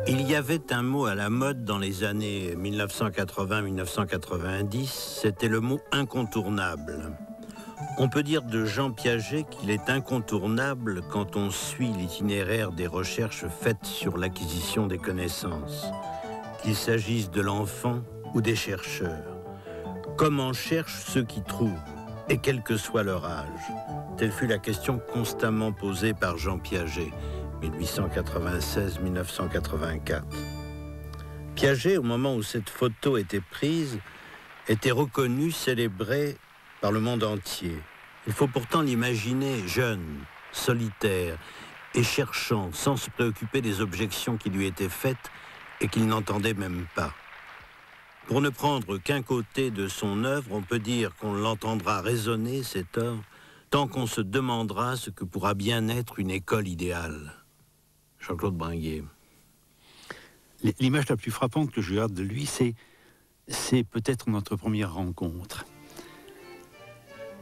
Il y avait un mot à la mode dans les années 1980-1990, c'était le mot incontournable. On peut dire de Jean Piaget qu'il est incontournable quand on suit l'itinéraire des recherches faites sur l'acquisition des connaissances, qu'il s'agisse de l'enfant ou des chercheurs. Comment cherchent ceux qui trouvent, et quel que soit leur âge? Telle fut la question constamment posée par Jean Piaget, 1896-1984. Piaget, au moment où cette photo était prise, était reconnu, célébré par le monde entier. Il faut pourtant l'imaginer jeune, solitaire et cherchant, sans se préoccuper des objections qui lui étaient faites et qu'il n'entendait même pas. Pour ne prendre qu'un côté de son œuvre, on peut dire qu'on l'entendra résonner, cet œuvre, tant qu'on se demandera ce que pourra bien être une école idéale. Jean-Claude Bringuier. L'image la plus frappante que je garde de lui, c'est peut-être notre première rencontre.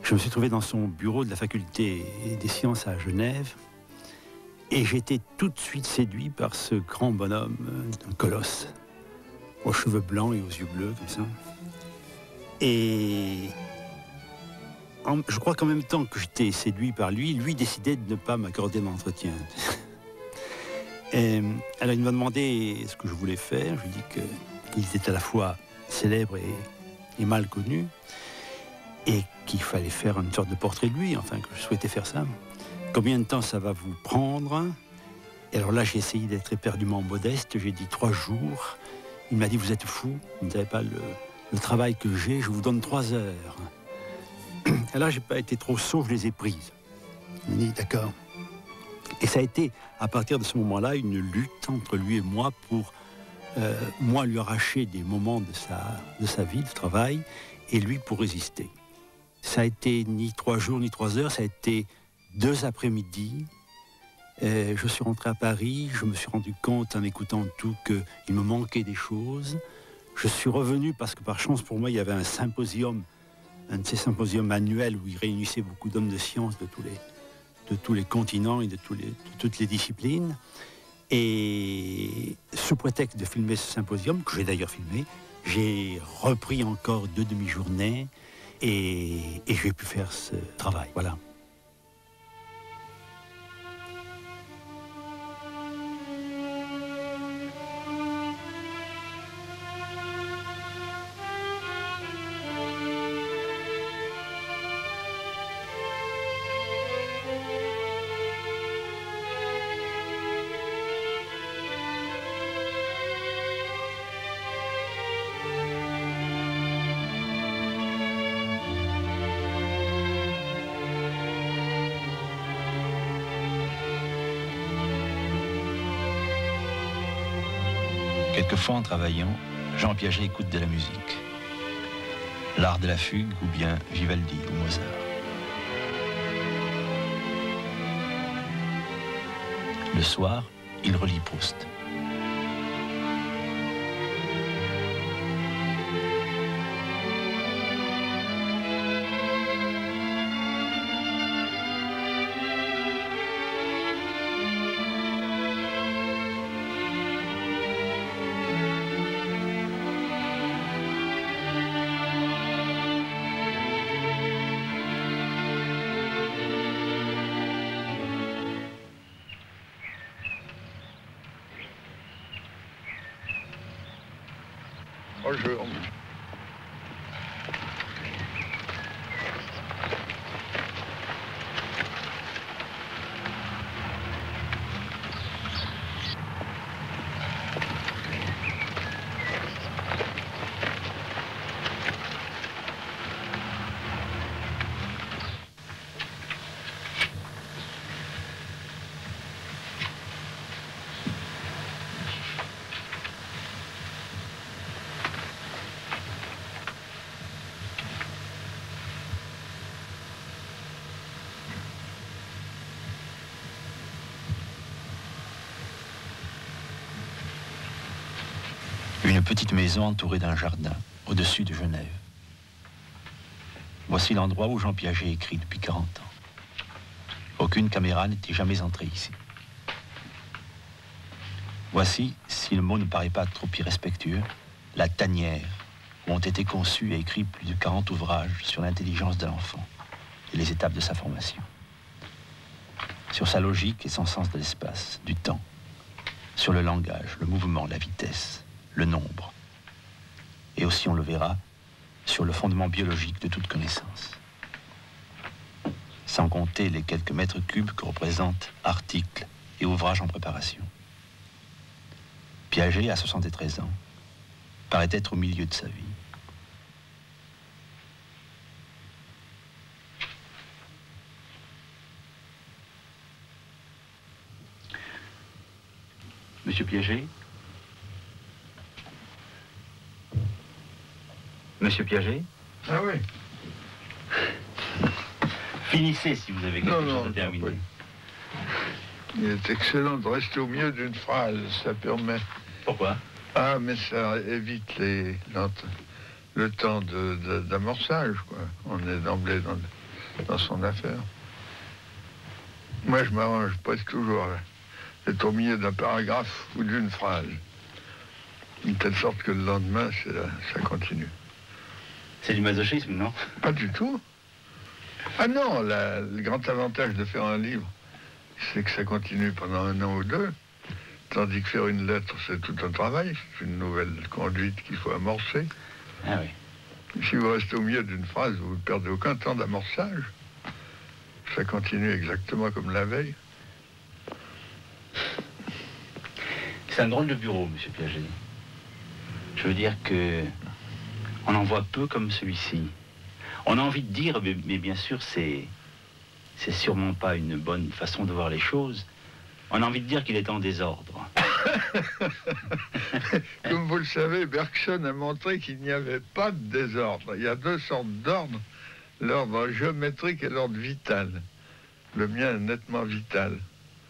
Je me suis trouvé dans son bureau de la faculté des sciences à Genève et j'étais tout de suite séduit par ce grand bonhomme, un colosse, aux cheveux blancs et aux yeux bleus, comme ça. Et je crois qu'en même temps que j'étais séduit par lui, lui décidait de ne pas m'accorder d'entretien. Alors il m'a demandé ce que je voulais faire. Je lui ai dit qu'il était à la fois célèbre et mal connu et qu'il fallait faire une sorte de portrait de lui, enfin que je souhaitais faire ça. Combien de temps ça va vous prendre? Et alors là j'ai essayé d'être éperdument modeste, j'ai dit 3 jours. Il m'a dit vous êtes fou, vous ne savez pas le travail que j'ai, je vous donne 3 heures. Alors j'ai pas été trop sot, je les ai prises. Il m'a dit d'accord. Et ça a été, à partir de ce moment-là, une lutte entre lui et moi pour, moi, lui arracher des moments de sa vie, de travail, et lui pour résister. Ça a été ni 3 jours, ni 3 heures, ça a été 2 après-midi. Je suis rentré à Paris, je me suis rendu compte, en écoutant tout, qu'il me manquait des choses. Je suis revenu parce que, par chance, pour moi, il y avait un symposium, un de ces symposiums annuels où il réunissait beaucoup d'hommes de science de tous les continents et de toutes les disciplines. Et sous prétexte de filmer ce symposium, que j'ai d'ailleurs filmé, j'ai repris encore 2 demi-journées et j'ai pu faire ce travail. Voilà. Quelquefois, en travaillant, Jean Piaget écoute de la musique. L'art de la fugue ou bien Vivaldi ou Mozart. Le soir, il relit Proust. Bonjour. Une petite maison entourée d'un jardin, au-dessus de Genève. Voici l'endroit où Jean Piaget écrit depuis 40 ans. Aucune caméra n'était jamais entrée ici. Voici 6 si le mot ne paraît pas trop irrespectueux, la tanière, où ont été conçus et écrits plus de 40 ouvrages sur l'intelligence de l'enfant et les étapes de sa formation, sur sa logique et son sens de l'espace, du temps, sur le langage, le mouvement, la vitesse, le nombre, et aussi, on le verra, sur le fondement biologique de toute connaissance. Sans compter les quelques mètres cubes que représentent articles et ouvrages en préparation. Piaget, à 73 ans, paraît être au milieu de sa vie. Monsieur Piaget? Monsieur Piaget? Ah oui. Finissez si vous avez quelque chose à terminer. Oui. Il est excellent de rester au milieu d'une phrase, ça permet... Pourquoi? Ah, mais ça évite le temps d'amorçage, quoi. On est d'emblée dans son affaire. Moi, je m'arrange presque toujours d'être au milieu d'un paragraphe ou d'une phrase. De telle sorte que le lendemain, ça continue. C'est du masochisme, non? Pas du tout. Ah non, le grand avantage de faire un livre, c'est que ça continue pendant 1 an ou 2, tandis que faire une lettre, c'est tout un travail, c'est une nouvelle conduite qu'il faut amorcer. Ah oui. Si vous restez au milieu d'une phrase, vous ne perdez aucun temps d'amorçage. Ça continue exactement comme la veille. C'est un drôle de bureau, monsieur Piaget. Je veux dire que on en voit peu comme celui-ci. On a envie de dire, mais bien sûr, c'est sûrement pas une bonne façon de voir les choses. On a envie de dire qu'il est en désordre. Comme vous le savez, Bergson a montré qu'il n'y avait pas de désordre. Il y a 2 sortes d'ordre, l'ordre géométrique et l'ordre vital. Le mien est nettement vital.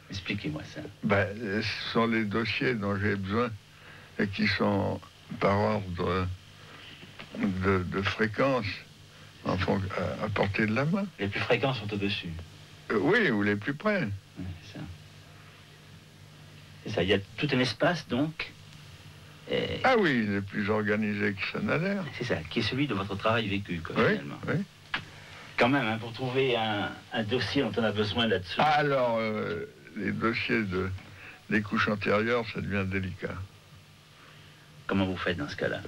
Expliquez-moi ça. Ce sont les dossiers dont j'ai besoin et qui sont par ordre de fréquence à portée de la main. Les plus fréquents sont au-dessus. Oui, ou les plus près. Oui, c'est ça. C'est ça, il y a tout un espace, donc. Ah oui, il est plus organisé que ça n'a l'air. C'est ça, qui est celui de votre travail vécu, quoi, oui, finalement. Oui. Quand même, hein, pour trouver un dossier dont on a besoin là-dessus. Ah, alors, les dossiers des couches antérieures, ça devient délicat. Comment vous faites dans ce cas-là?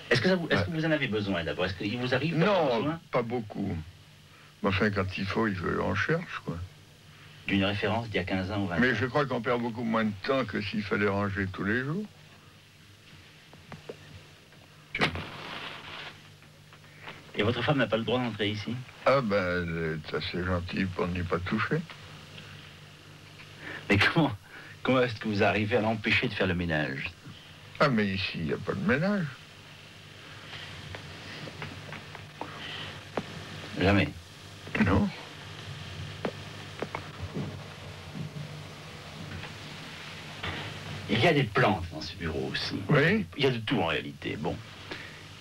Est-ce que vous en avez besoin d'abord? Est-ce qu'il vous arrive d'avoir besoin? Non, pas beaucoup. Mais enfin, quand il faut, on cherche, quoi. D'une référence d'il y a 15 ans ou 20 ans? Mais je crois qu'on perd beaucoup moins de temps que s'il fallait ranger tous les jours. Et votre femme n'a pas le droit d'entrer ici? Ah ben, elle est assez gentille pour n'y pas toucher. Mais comment est-ce que vous arrivez à l'empêcher de faire le ménage? Ah mais ici, il n'y a pas de ménage. Jamais? Non. Il y a des plantes dans ce bureau aussi. Oui. Il y a de tout en réalité. Bon,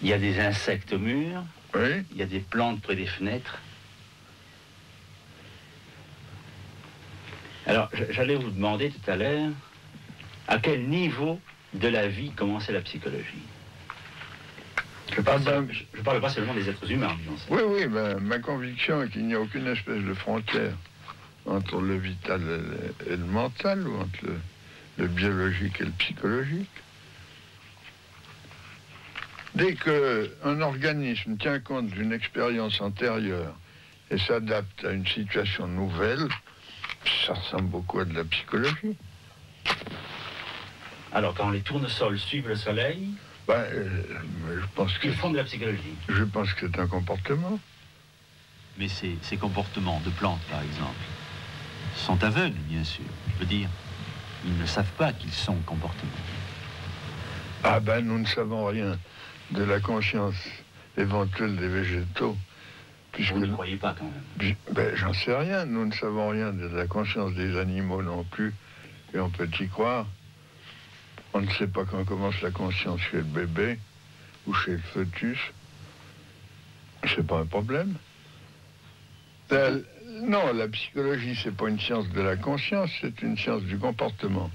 il y a des insectes au mur. Oui. Il y a des plantes près des fenêtres. Alors, j'allais vous demander tout à l'heure à quel niveau de la vie commençait la psychologie. Je parle pas seulement des êtres humains, disons ça. Oui, oui, ma conviction est qu'il n'y a aucune espèce de frontière entre le vital et le mental, ou entre le biologique et le psychologique. Dès qu'un organisme tient compte d'une expérience antérieure et s'adapte à une situation nouvelle, ça ressemble beaucoup à de la psychologie. Alors, quand les tournesols suivent le soleil, je pense que ils font de la psychologie. Je pense que c'est un comportement. Mais ces comportements de plantes, par exemple, sont aveugles, bien sûr. Je veux dire, ils ne savent pas qu'ils sont comportements. Ah ben, nous ne savons rien de la conscience éventuelle des végétaux. Puisque vous ne croyez pas, quand même? J'en sais rien. Nous ne savons rien de la conscience des animaux non plus. Et on peut y croire. On ne sait pas quand commence la conscience chez le bébé ou chez le fœtus. C'est pas un problème. Non, la psychologie, c'est pas une science de la conscience, c'est une science du comportement.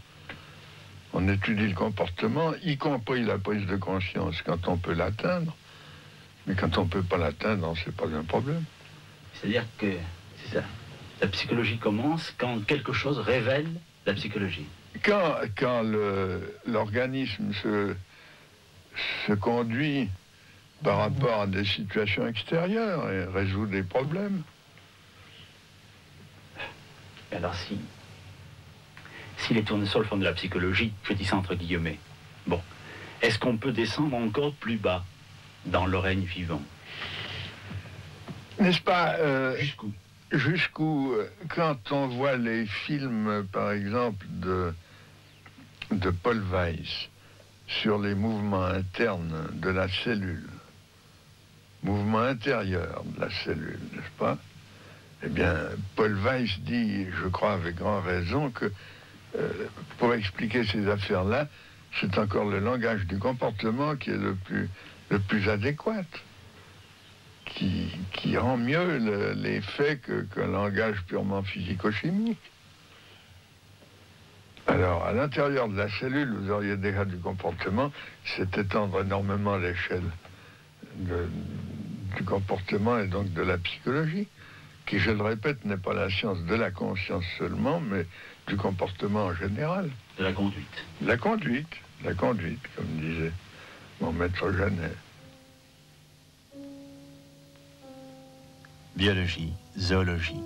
On étudie le comportement, y compris la prise de conscience, quand on peut l'atteindre. Mais quand on ne peut pas l'atteindre, c'est pas un problème. C'est-à-dire que, c'est ça, la psychologie commence quand quelque chose révèle la psychologie. Quand l'organisme se conduit par rapport à des situations extérieures et résout des problèmes. Alors si les tournesols font de la psychologie, je dis ça entre guillemets, bon, est-ce qu'on peut descendre encore plus bas dans le règne vivant? N'est-ce pas Jusqu'où? Jusqu'où, quand on voit les films, par exemple, de Paul Weiss, sur les mouvements internes de la cellule, mouvements intérieurs de la cellule, n'est-ce pas? Eh bien, Paul Weiss dit, je crois avec grande raison, que pour expliquer ces affaires-là, c'est encore le langage du comportement qui est le plus adéquat, qui rend mieux les faits qu'un langage purement physico-chimique. Alors, à l'intérieur de la cellule, vous auriez déjà du comportement, c'est étendre énormément l'échelle du comportement et donc de la psychologie, qui, je le répète, n'est pas la science de la conscience seulement, mais du comportement en général. De la conduite. La conduite, comme disait mon maître Jeannet. Biologie, zoologie,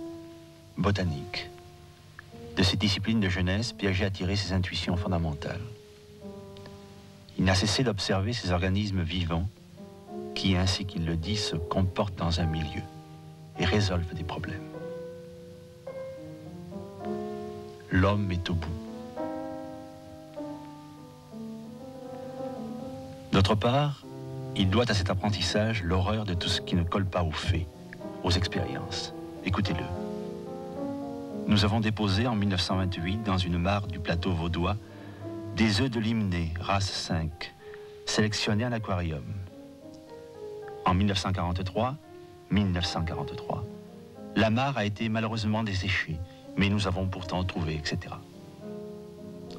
botanique. De ces disciplines de jeunesse, Piaget a tiré ses intuitions fondamentales. Il n'a cessé d'observer ces organismes vivants qui, ainsi qu'il le dit, se comportent dans un milieu et résolvent des problèmes. L'homme est au bout. D'autre part, il doit à cet apprentissage l'horreur de tout ce qui ne colle pas aux faits, aux expériences. Écoutez-le. Nous avons déposé en 1928 dans une mare du plateau vaudois des œufs de limnée, race 5, sélectionnés en aquarium. En 1943, la mare a été malheureusement desséchée, mais nous avons pourtant trouvé, etc.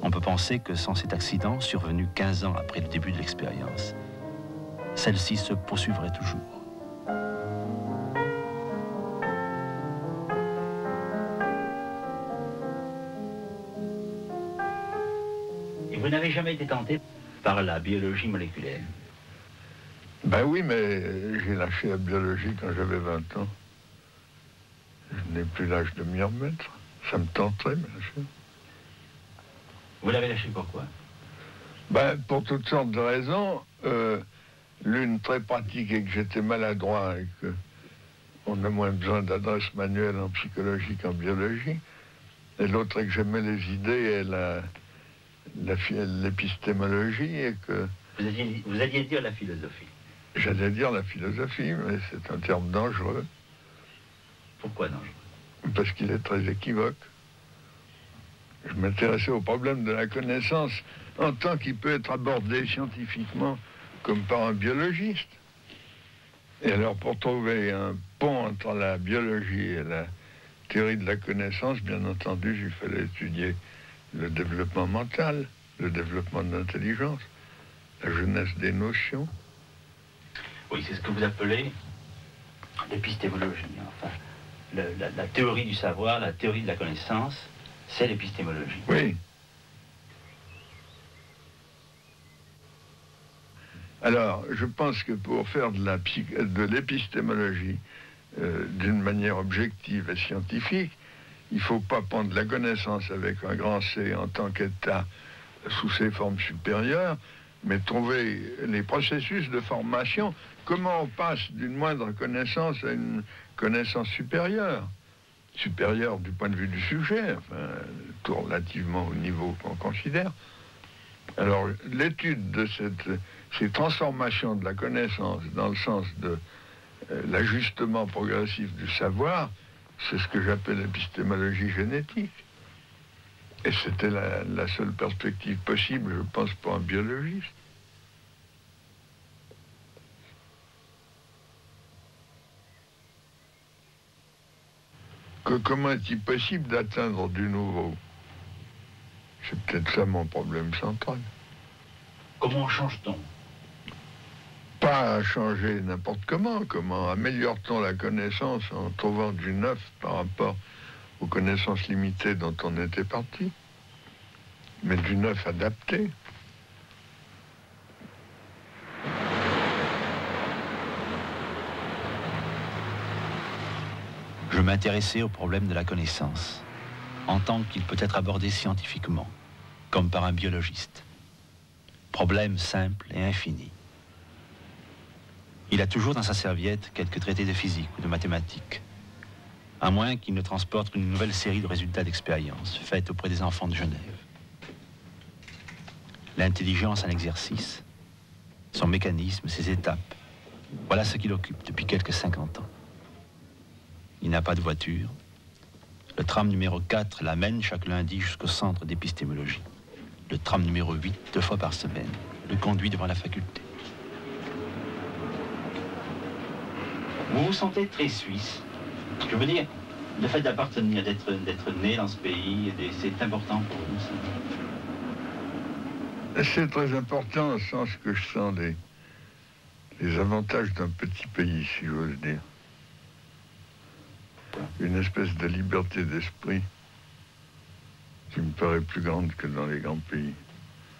On peut penser que sans cet accident, survenu 15 ans après le début de l'expérience, celle-ci se poursuivrait toujours. Et vous n'avez jamais été tenté par la biologie moléculaire? Ben oui, mais j'ai lâché la biologie quand j'avais 20 ans. Je n'ai plus l'âge de m'y remettre. Ça me tenterait, bien sûr. Vous l'avez lâché pourquoi? Ben, pour toutes sortes de raisons. L'une très pratique est que j'étais maladroit et qu'on a moins besoin d'adresse manuelle en psychologie qu'en biologie. Et l'autre est que j'aimais les idées et l'épistémologie et que... Vous alliez dire la philosophie. J'allais dire la philosophie, mais c'est un terme dangereux. Pourquoi dangereux? Parce qu'il est très équivoque. Je m'intéressais au problème de la connaissance en tant qu'il peut être abordé scientifiquement comme par un biologiste. Et alors, pour trouver un pont entre la biologie et la théorie de la connaissance, bien entendu, il fallait étudier le développement mental, le développement de l'intelligence, la jeunesse des notions. Oui, c'est ce que vous appelez l'épistémologie. Enfin, la théorie du savoir, la théorie de la connaissance, c'est l'épistémologie. Oui. Alors, je pense que pour faire de l'épistémologie d'une manière objective et scientifique, il ne faut pas prendre la connaissance avec un grand C en tant qu'état sous ses formes supérieures, mais trouver les processus de formation, comment on passe d'une moindre connaissance à une connaissance supérieure. Supérieure du point de vue du sujet, enfin, tout relativement au niveau qu'on considère. Alors, l'étude de ces transformations de la connaissance dans le sens de l'ajustement progressif du savoir, c'est ce que j'appelle l'épistémologie génétique. Et c'était la seule perspective possible, je pense, pour un biologiste. Comment est-il possible d'atteindre du nouveau? C'est peut-être ça mon problème central. Comment change-t-on? Pas à changer n'importe comment. Comment améliore-t-on la connaissance en trouvant du neuf par rapport aux connaissances limitées dont on était parti, mais du neuf adapté. Je m'intéressais au problème de la connaissance, en tant qu'il peut être abordé scientifiquement, comme par un biologiste. Problème simple et infini. Il a toujours dans sa serviette quelques traités de physique ou de mathématiques, à moins qu'il ne transporte une nouvelle série de résultats d'expériences faites auprès des enfants de Genève. L'intelligence en exercice, son mécanisme, ses étapes, voilà ce qui l'occupe depuis quelques 50 ans. Il n'a pas de voiture. Le tram numéro 4 l'amène chaque lundi jusqu'au centre d'épistémologie. Le tram numéro 8, 2 fois par semaine, le conduit devant la faculté. Vous vous sentez très suisse. Je veux dire, le fait d'appartenir, d'être né dans ce pays, c'est important pour vous, ça. C'est très important, au sens que je sens les avantages d'un petit pays, si j'ose dire. Une espèce de liberté d'esprit qui me paraît plus grande que dans les grands pays.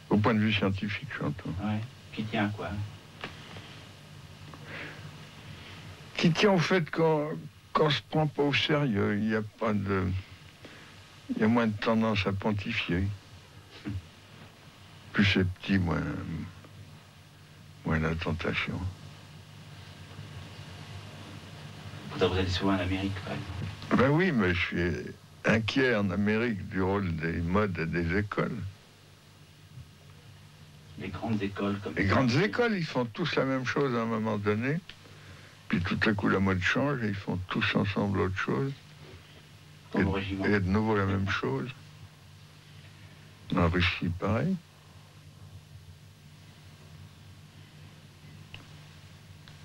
Au point de vue scientifique, j'entends. Ouais. Qui tient à quoi? Qui tient au fait qu'on se prend pas au sérieux. Il y a pas de... Il y a moins de tendance à pontifier. Plus c'est petit, moins la tentation. Vous allez souvent en Amérique, par exemple. Ben oui, mais je suis inquiet en Amérique du rôle des modes et des écoles. Les grandes écoles comme Les grandes écoles, ils font tous la même chose à un moment donné. Puis tout à coup, la mode change et ils font tous ensemble autre chose. Comme au régiment. Et de nouveau la même chose. En Russie, pareil.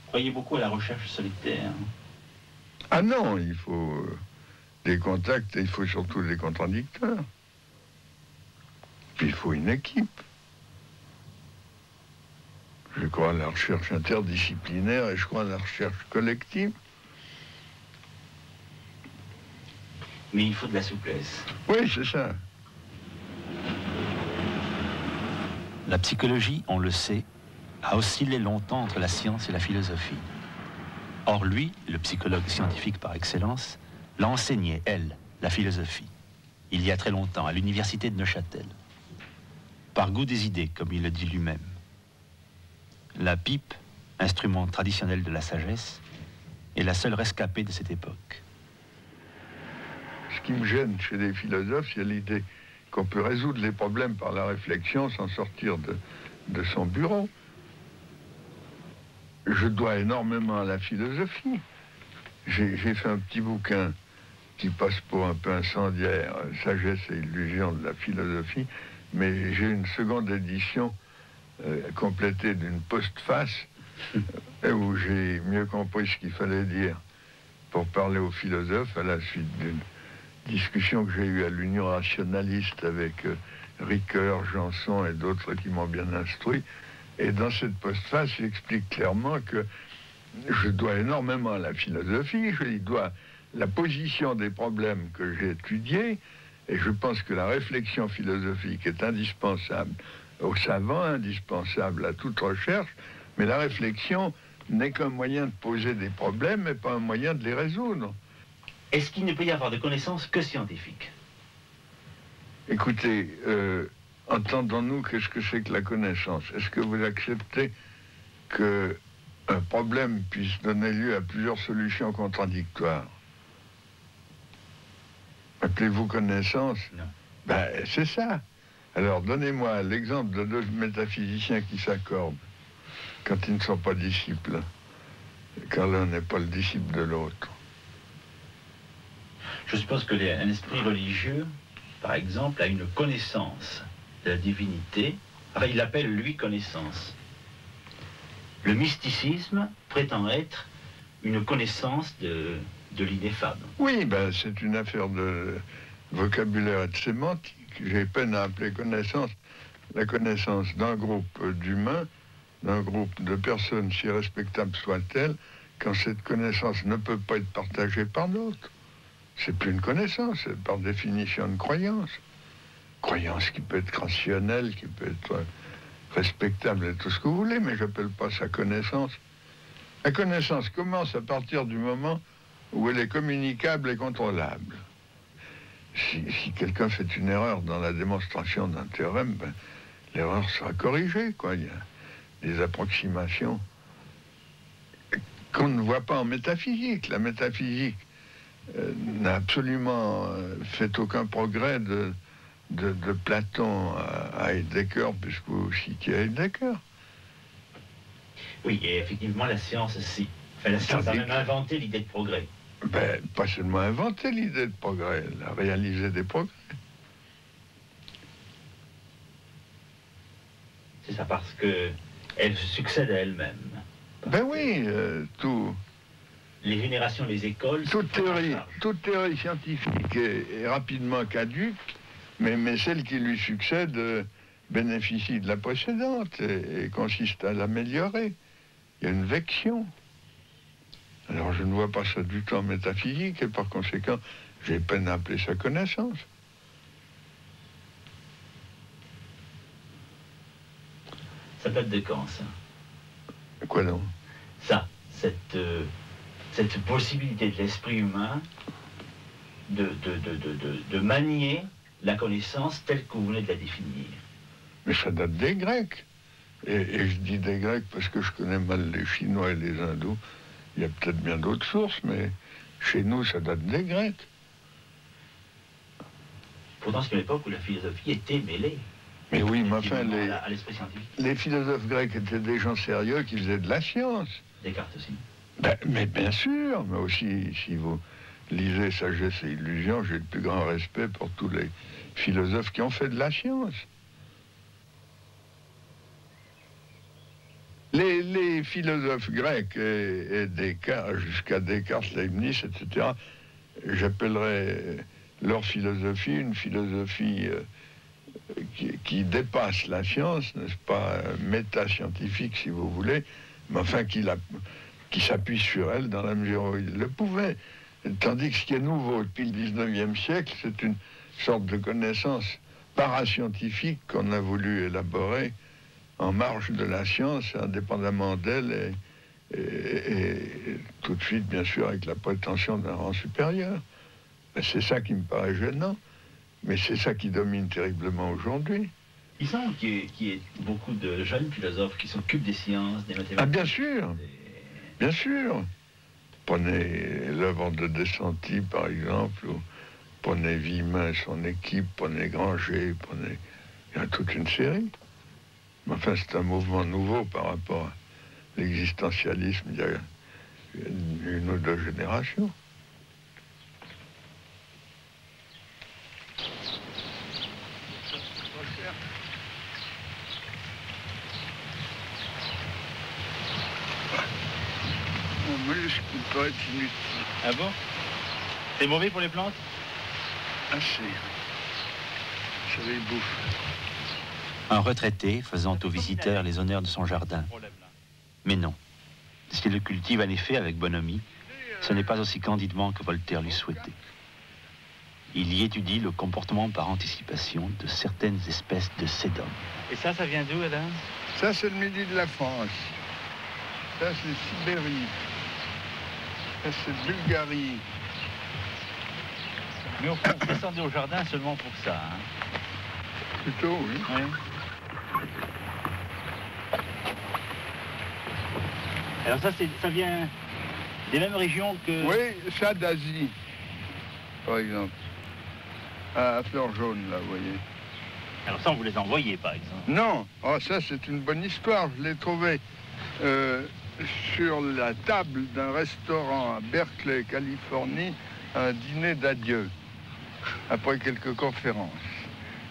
Croyez beaucoup à la recherche solitaire. Ah non, il faut des contacts et il faut surtout des contradicteurs. Puis il faut une équipe. Je crois à la recherche interdisciplinaire et je crois à la recherche collective. Mais il faut de la souplesse. Oui, c'est ça. La psychologie, on le sait, a oscillé longtemps entre la science et la philosophie. Or lui, le psychologue scientifique par excellence, l'a enseigné, elle, la philosophie, il y a très longtemps, à l'université de Neuchâtel. Par goût des idées, comme il le dit lui-même. La pipe, instrument traditionnel de la sagesse, est la seule rescapée de cette époque. Ce qui me gêne chez les philosophes, c'est l'idée qu'on peut résoudre les problèmes par la réflexion sans sortir de son bureau. Je dois énormément à la philosophie. J'ai fait un petit bouquin qui passe pour un peu incendiaire, Sagesse et illusion de la philosophie, mais j'ai une seconde édition complétée d'une postface où j'ai mieux compris ce qu'il fallait dire pour parler aux philosophes à la suite d'une discussion que j'ai eue à l'Union rationaliste avec Ricoeur, Janson et d'autres qui m'ont bien instruit. Et dans cette postface, j'explique clairement que je dois énormément à la philosophie, je lui dois la position des problèmes que j'ai étudiés, et je pense que la réflexion philosophique est indispensable aux savants, indispensable à toute recherche, mais la réflexion n'est qu'un moyen de poser des problèmes et pas un moyen de les résoudre. Est-ce qu'il ne peut y avoir de connaissances que scientifiques? Écoutez, entendons-nous, qu'est-ce que c'est que la connaissance? Est-ce que vous acceptez qu'un problème puisse donner lieu à plusieurs solutions contradictoires? Appelez-vous connaissance? Non. Ben, c'est ça. Alors, donnez-moi l'exemple de deux métaphysiciens qui s'accordent quand ils ne sont pas disciples, quand l'un n'est pas le disciple de l'autre. Je suppose que un esprit religieux, par exemple, a une connaissance de la divinité. Enfin, il l'appelle, lui, connaissance. Le mysticisme prétend être une connaissance de l'ineffable. Oui, ben, c'est une affaire de vocabulaire et de sémantique. j'ai peine à appeler connaissance la connaissance d'un groupe d'humains, d'un groupe de personnes, si respectables soient-elles, quand cette connaissance ne peut pas être partagée par d'autres. C'est plus une connaissance, c'est par définition une croyance. Croyance qui peut être rationnelle, qui peut être respectable et tout ce que vous voulez, mais je n'appelle pas ça connaissance. La connaissance commence à partir du moment où elle est communicable et contrôlable. Si quelqu'un fait une erreur dans la démonstration d'un théorème, ben, l'erreur sera corrigée, quoi. Il y a des approximations qu'on ne voit pas en métaphysique. La métaphysique n'a absolument fait aucun progrès de Platon à Heidegger, puisque vous citiez Heidegger. Oui, et effectivement, la science, si. Enfin, la science a même inventé l'idée de progrès. Ben, pas seulement inventé l'idée de progrès, elle a réalisé des progrès. C'est ça, parce que elle succède à elle-même. Ben oui, tout... Les générations, les écoles... Toute théorie scientifique est rapidement caduque, mais celle qui lui succède bénéficie de la précédente et consiste à l'améliorer. Il y a une vection. Alors je ne vois pas ça du tout en métaphysique et par conséquent, j'ai peine à appeler ça connaissance. Ça date de quand, ça? Quoi donc? Ça, cette possibilité de l'esprit humain de manier la connaissance telle que vous venez de la définir. Mais ça date des Grecs. Et je dis des Grecs parce que je connais mal les Chinois et les Hindous. Il y a peut-être bien d'autres sources, mais chez nous, ça date des Grecs. Pourtant, c'est une époque où la philosophie était mêlée. Mais oui, mais enfin, à l'esprit scientifique. Les philosophes grecs étaient des gens sérieux qui faisaient de la science. Descartes aussi. Ben, mais bien sûr, mais aussi, si vous lisez Sagesse et Illusion, j'ai le plus grand respect pour tous les philosophes qui ont fait de la science. Les philosophes grecs et Descartes, jusqu'à Descartes, Leibniz, etc., j'appellerais leur philosophie une philosophie qui dépasse la science, n'est-ce pas, méta-scientifique si vous voulez, mais enfin qui s'appuie sur elle dans la mesure où il le pouvait. Tandis que ce qui est nouveau depuis le 19e siècle, c'est une sorte de connaissance parascientifique qu'on a voulu élaborer en marge de la science, indépendamment d'elle, et tout de suite, bien sûr, avec la prétention d'un rang supérieur. C'est ça qui me paraît gênant, mais c'est ça qui domine terriblement aujourd'hui. Il semble qu'il y ait beaucoup de jeunes philosophes qui s'occupent des sciences, des mathématiques. Ah, bien sûr, bien sûr. Prenez l'œuvre de De Santi, par exemple, ou prenez Villemin et son équipe, prenez Granger, prenez... Il y a toute une série. Mais enfin, c'est un mouvement nouveau par rapport à l'existentialisme il y a une ou deux générations. Mon muscle peut être inutile. Ah bon? C'est mauvais pour les plantes? Assez. Ça les bouffe. Un retraité faisant aux visiteurs les honneurs de son jardin. Mais non. S'il le cultive en effet avec bonhomie, ce n'est pas aussi candidement que Voltaire lui souhaitait. Il y étudie le comportement par anticipation de certaines espèces de sédum. Et ça vient d'où, Alain? Ça, c'est le midi de la France. Ça, c'est Sibérie. Ça, c'est Bulgarie. Mais on descendait au jardin seulement pour ça, hein? Plutôt, oui. Oui. Alors ça vient des mêmes régions que... Oui, ça d'Asie, par exemple. À fleur jaune, là, vous voyez. Alors ça, on vous les envoyait, par exemple? Non, oh, ça c'est une bonne histoire. Je l'ai trouvé sur la table d'un restaurant à Berkeley, Californie, un dîner d'adieu, après quelques conférences.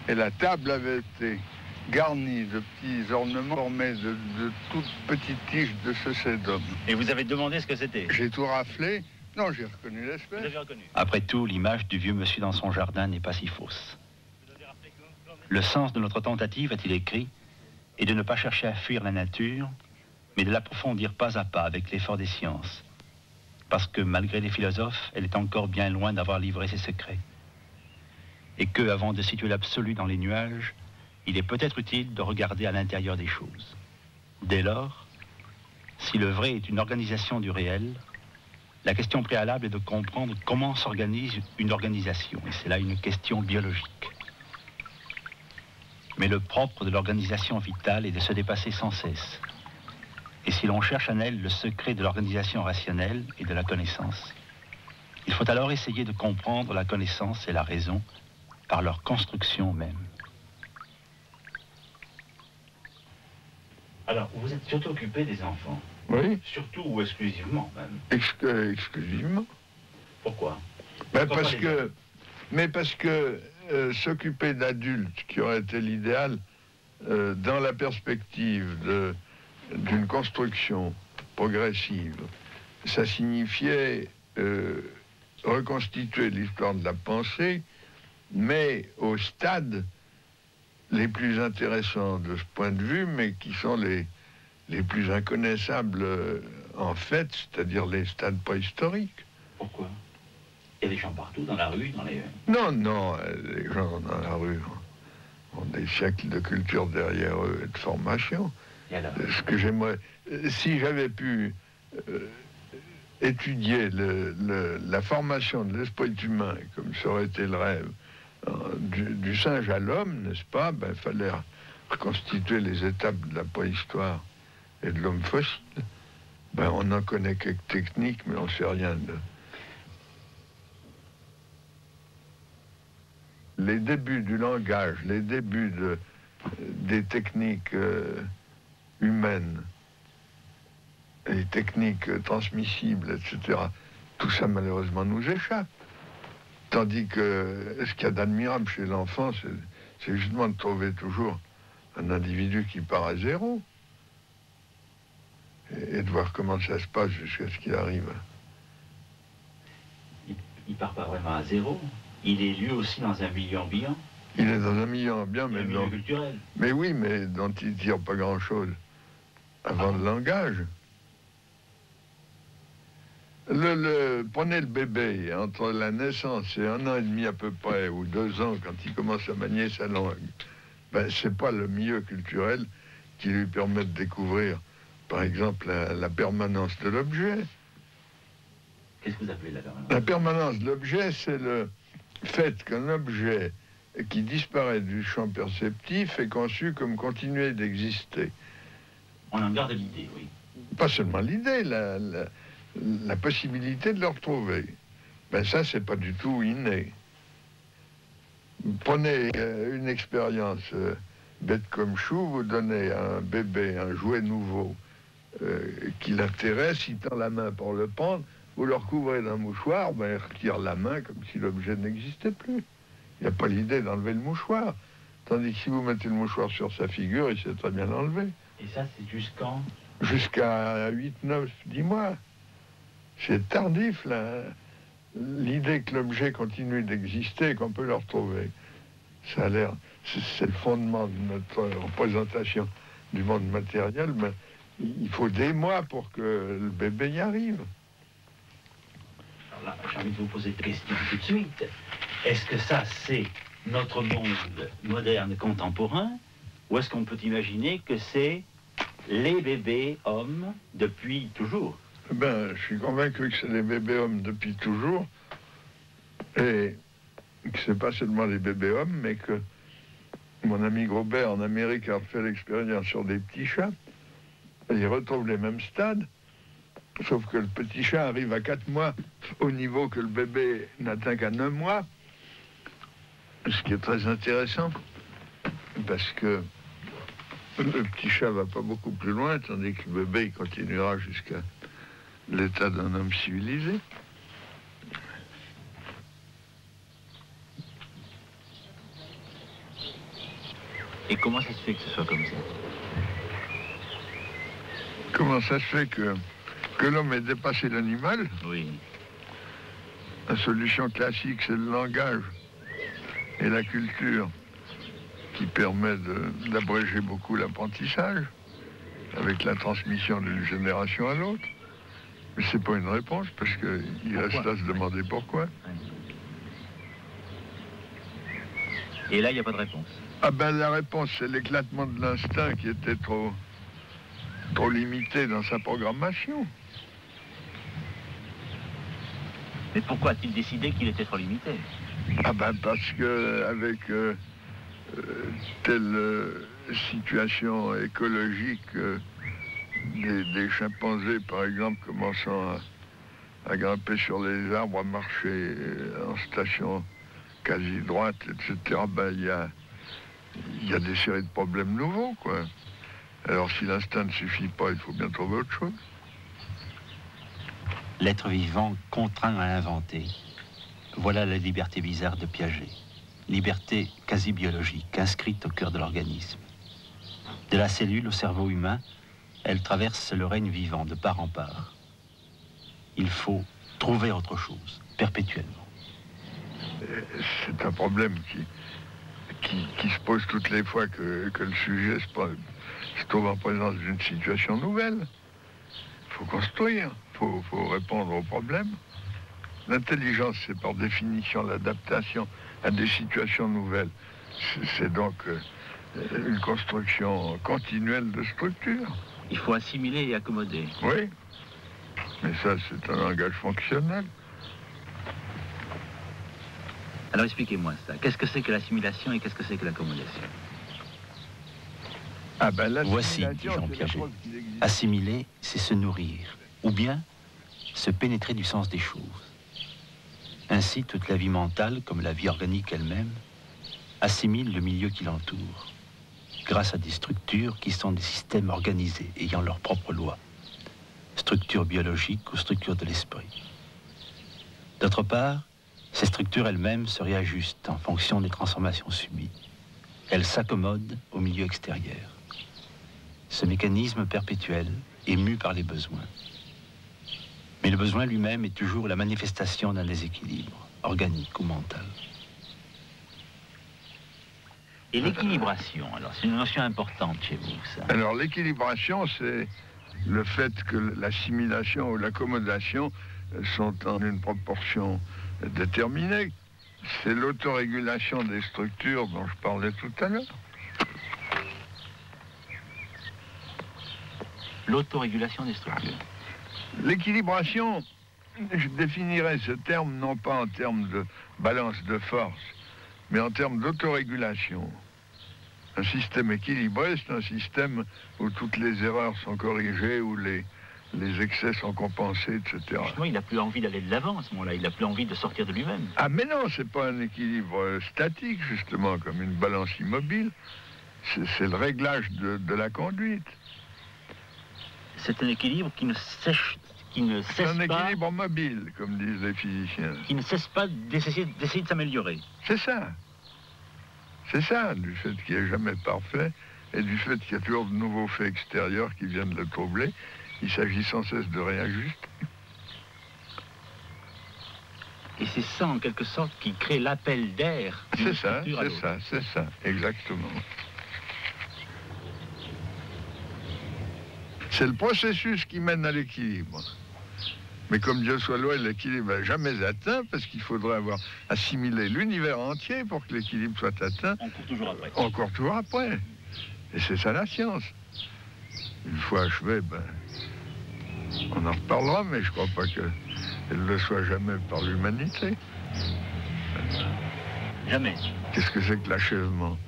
Et la table avait été garnie de petits ornements formés de toutes petites tiges de ce sédum. Et vous avez demandé ce que c'était? J'ai tout raflé. Non, j'ai reconnu l'espèce. Vous avez reconnu? Après tout, l'image du vieux monsieur dans son jardin n'est pas si fausse. Vous avez rappelé que Le sens de notre tentative, a-t-il écrit, est de ne pas chercher à fuir la nature, mais de l'approfondir pas à pas avec l'effort des sciences. Parce que, malgré les philosophes, elle est encore bien loin d'avoir livré ses secrets. Et que, avant de situer l'absolu dans les nuages, il est peut-être utile de regarder à l'intérieur des choses. Dès lors, si le vrai est une organisation du réel, la question préalable est de comprendre comment s'organise une organisation. Et c'est là une question biologique. Mais le propre de l'organisation vitale est de se dépasser sans cesse. Et si l'on cherche en elle le secret de l'organisation rationnelle et de la connaissance, il faut alors essayer de comprendre la connaissance et la raison par leur construction même. Alors, vous êtes surtout occupé des enfants? Oui. Surtout ou exclusivement même? Exclusivement. Pourquoi? Ben parce que s'occuper d'adultes, qui aurait été l'idéal, dans la perspective d'une construction progressive, ça signifiait reconstituer l'histoire de la pensée, mais au stade les plus intéressants de ce point de vue, mais qui sont les plus inconnaissables en fait, c'est-à-dire les stades préhistoriques. Pourquoi? Il y a des gens partout, dans la rue, dans les... Non, les gens dans la rue ont des siècles de culture derrière eux et de formation. Et alors? Ce que j'aimerais, si j'avais pu étudier la formation de l'esprit humain, comme ça aurait été le rêve, du singe à l'homme, n'est-ce pas? Ben, il fallait reconstituer les étapes de la préhistoire et de l'homme fossile. Ben, on en connaît quelques techniques, mais on ne sait rien de... Les débuts du langage, les débuts des techniques humaines, les techniques transmissibles, etc., tout ça malheureusement nous échappe. Tandis que ce qu'il y a d'admirable chez l'enfant, c'est justement de trouver toujours un individu qui part à zéro et de voir comment ça se passe jusqu'à ce qu'il arrive. Il part pas vraiment à zéro. Il est lui aussi dans un milieu ambiant. Il est dans un milieu ambiant, mais un milieu culturel. Mais oui, mais dont il ne tire pas grand-chose avant le langage. Prenez le bébé, entre la naissance et 1 an et demi à peu près, ou 2 ans, quand il commence à manier sa langue, ben, c'est pas le milieu culturel qui lui permet de découvrir, par exemple, la permanence de l'objet. Qu'est-ce que vous appelez la permanence? La permanence de l'objet, c'est le fait qu'un objet qui disparaît du champ perceptif est conçu comme continuer d'exister. On en garde l'idée, oui. Pas seulement l'idée, la possibilité de le retrouver. Ben ça, c'est pas du tout inné. Prenez une expérience bête comme chou, vous donnez à un bébé un jouet nouveau qui l'intéresse, il tend la main pour le prendre, vous le recouvrez d'un mouchoir, ben il retire la main comme si l'objet n'existait plus. Il n'y a pas l'idée d'enlever le mouchoir. Tandis que si vous mettez le mouchoir sur sa figure, il sait très bien l'enlever. Et ça, c'est jusqu'en? Jusqu'à 8, 9, 10 mois. C'est tardif, là. L'idée que l'objet continue d'exister et qu'on peut le retrouver. Ça a l'air... C'est le fondement de notre représentation du monde matériel, mais il faut des mois pour que le bébé y arrive. Alors là, j'ai envie de vous poser une question tout de suite. Est-ce que ça, c'est notre monde moderne contemporain, ou est-ce qu'on peut imaginer que c'est les bébés hommes depuis toujours? Ben, je suis convaincu que c'est les bébés hommes depuis toujours, et que c'est pas seulement les bébés hommes, mais que mon ami Grobert en Amérique a fait l'expérience sur des petits chats, et il retrouve les mêmes stades, sauf que le petit chat arrive à 4 mois au niveau que le bébé n'atteint qu'à 9 mois, ce qui est très intéressant, parce que le petit chat va pas beaucoup plus loin, tandis que le bébé il continuera jusqu'à l'état d'un homme civilisé. Et comment ça se fait que ce soit comme ça? Comment ça se fait que l'homme ait dépassé l'animal? Oui. La solution classique, c'est le langage et la culture. qui permet d'abréger beaucoup l'apprentissage, avec la transmission d'une génération à l'autre. Mais c'est pas une réponse, parce qu'il reste à se demander pourquoi. Et là, il n'y a pas de réponse. Ah ben la réponse, c'est l'éclatement de l'instinct qui était trop limité dans sa programmation. Mais pourquoi a-t-il décidé qu'il était trop limité? Ah ben parce que avec telle situation écologique des chimpanzés, par exemple, commençant à grimper sur les arbres, à marcher en station quasi droite, etc., ben il y a des séries de problèmes nouveaux, quoi. Alors si l'instinct ne suffit pas, il faut bien trouver autre chose. L'être vivant contraint à inventer. Voilà la liberté bizarre de Piaget. Liberté quasi biologique, inscrite au cœur de l'organisme. De la cellule au cerveau humain, elle traverse le règne vivant de part en part. Il faut trouver autre chose, perpétuellement. C'est un problème qui se pose toutes les fois que le sujet se trouve en présence d'une situation nouvelle. Il faut construire, il faut répondre aux problèmes. L'intelligence, c'est par définition l'adaptation à des situations nouvelles. C'est donc une construction continuelle de structure. Il faut assimiler et accommoder. Oui, mais ça, c'est un langage fonctionnel. Alors expliquez-moi ça. Qu'est-ce que c'est que l'assimilation et qu'est-ce que c'est que l'accommodation? Ah ben, voici, dit Jean Piaget. Assimiler, c'est se nourrir, ou bien se pénétrer du sens des choses. Ainsi, toute la vie mentale, comme la vie organique elle-même, assimile le milieu qui l'entoure, grâce à des structures qui sont des systèmes organisés, ayant leurs propres lois, structures biologiques ou structures de l'esprit. D'autre part, ces structures elles-mêmes se réajustent en fonction des transformations subies. Elles s'accommodent au milieu extérieur. Ce mécanisme perpétuel est mu par les besoins. Mais le besoin lui-même est toujours la manifestation d'un déséquilibre, organique ou mental. Et l'équilibration, alors, c'est une notion importante chez vous, ça? Alors, l'équilibration, c'est le fait que l'assimilation ou l'accommodation sont en une proportion déterminée. C'est l'autorégulation des structures dont je parlais tout à l'heure. L'autorégulation des structures. L'équilibration, je définirais ce terme non pas en termes de balance de force, mais en termes d'autorégulation. Un système équilibré, c'est un système où toutes les erreurs sont corrigées, où les excès sont compensés, etc. Justement, il n'a plus envie d'aller de l'avant à ce moment-là, il n'a plus envie de sortir de lui-même. Ah mais non, c'est pas un équilibre statique, justement, comme une balance immobile. C'est le réglage de la conduite. C'est un équilibre qui ne cesse C'est un pas... équilibre mobile, comme disent les physiciens. Qui ne cesse pas d'essayer de s'améliorer. C'est ça. C'est ça, du fait qu'il n'est jamais parfait, et du fait qu'il y a toujours de nouveaux faits extérieurs qui viennent le troubler. Il s'agit sans cesse de réajuster. Et c'est ça, en quelque sorte, qui crée l'appel d'air. C'est ça, exactement. C'est le processus qui mène à l'équilibre. Mais comme Dieu soit loi, l'équilibre n'est jamais atteint parce qu'il faudrait avoir assimilé l'univers entier pour que l'équilibre soit atteint. On court toujours après. On court toujours après. Et c'est ça la science. Une fois achevé, on en reparlera, mais je ne crois pas qu'elle ne le soit jamais par l'humanité. Jamais. Qu'est-ce que c'est que l'achèvement?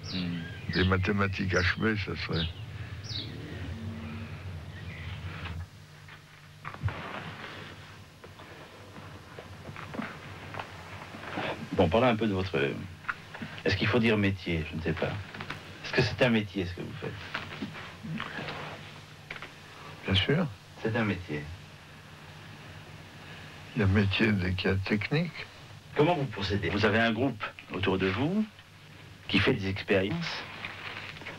Les mathématiques achevées, ça serait... Bon, parlons un peu de votre... Est-ce qu'il faut dire métier? Je ne sais pas. Est-ce que c'est un métier, ce que vous faites? Bien sûr. C'est un métier. Il y a un métier qui est technique. Comment vous procédez? Vous avez un groupe autour de vous qui fait des expériences.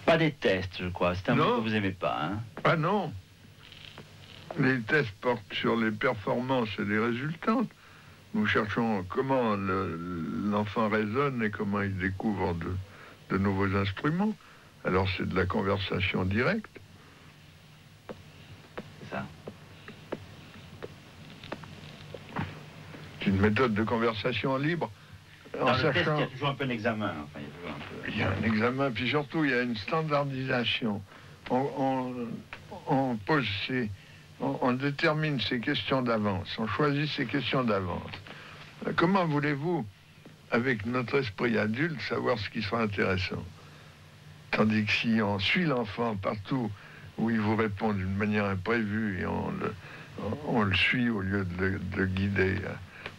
Pas des tests, je crois. C'est un mot que vous n'aimez pas, hein? Ah non. Les tests portent sur les performances et les résultats. Nous cherchons comment l'enfant raisonne et comment il découvre de nouveaux instruments. Alors c'est de la conversation directe. C'est ça. C'est une méthode de conversation libre. Dans le test, il y a toujours un peu d'examen. Enfin, il y a un examen, puis surtout, il y a une standardisation. On pose on détermine ses questions d'avance, on choisit ses questions d'avance. Comment voulez-vous, avec notre esprit adulte, savoir ce qui sera intéressant? Tandis que si on suit l'enfant partout où il vous répond d'une manière imprévue et on le suit au lieu de le guider